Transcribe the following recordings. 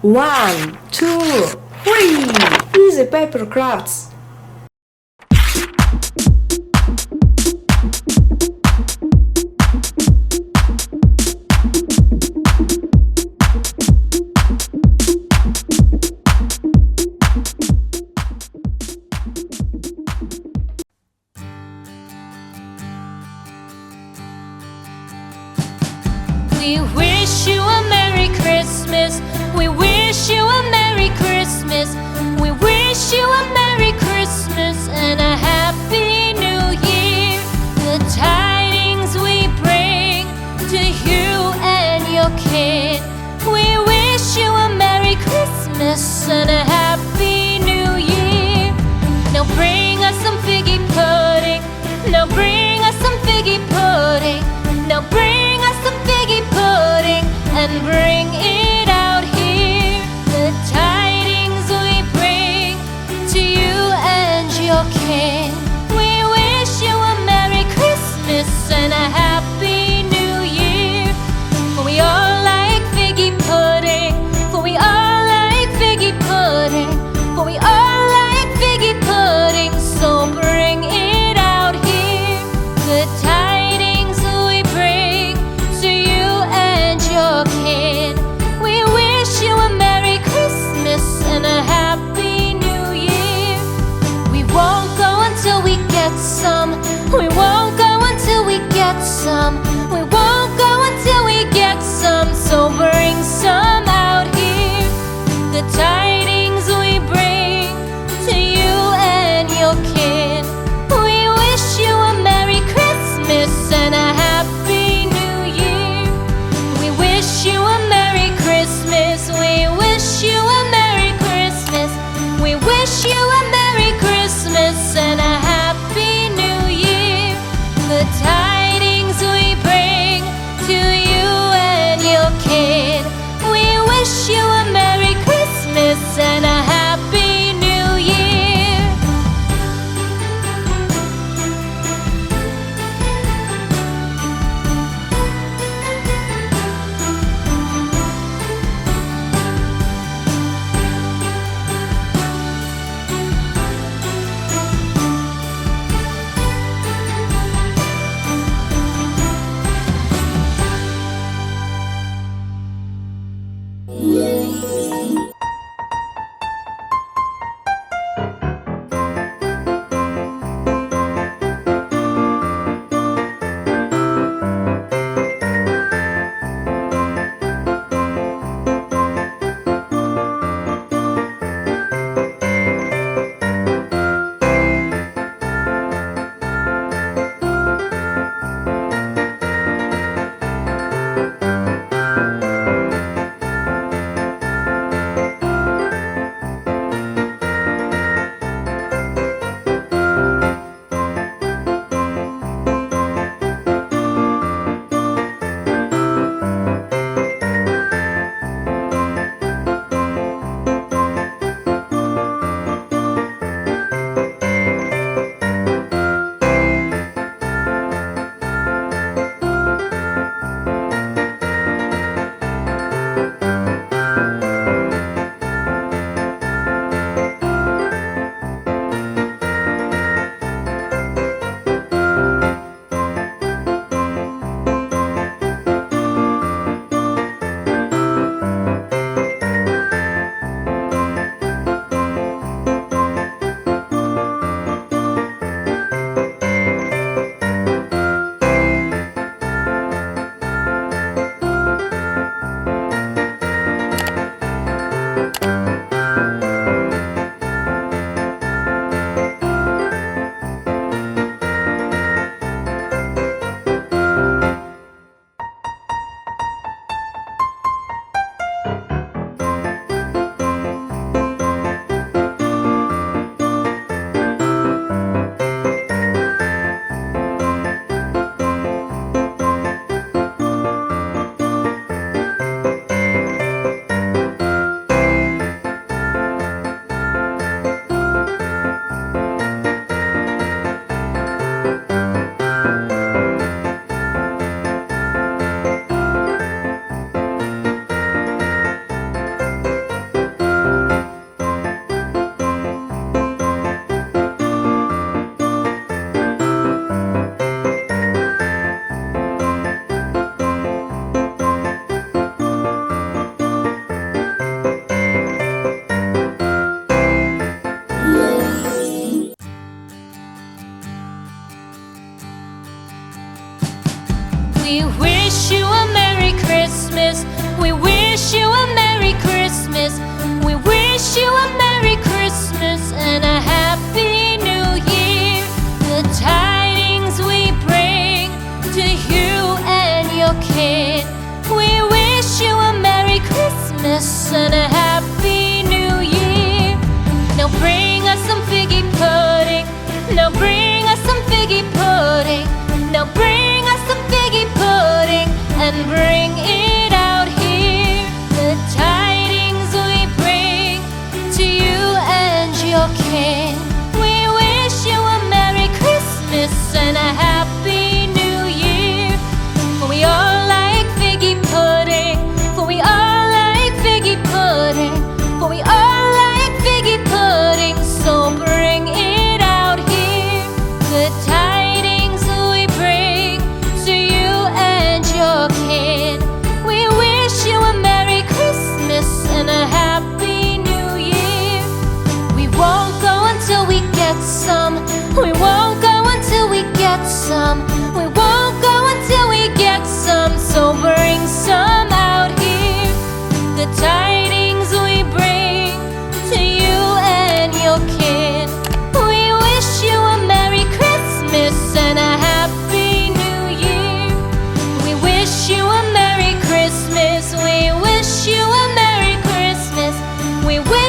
1, 2, 3. Easy paper crafts. We wish you a Merry Christmas. We wish you a Merry Christmas. We wish you a Merry Christmas and a Happy New Year. The tidings we bring to you and your kid. We wish you a Merry Christmas and a Happy New Year. Now bring us some figgy pudding. Now bring us some figgy pudding. Now bring us some figgy pudding and bring it out here. The tidings we bring to you and your kin. We wish you a Merry Christmas and a Happy New Year. For we all like figgy pudding. For we all like figgy pudding. For we all like figgy pudding. So bring it out here. The tidings we bring to you and your kid.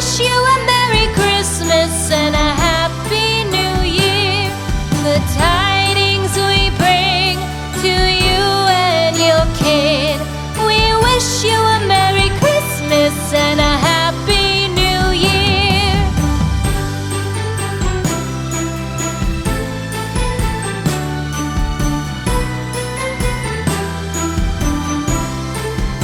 wish you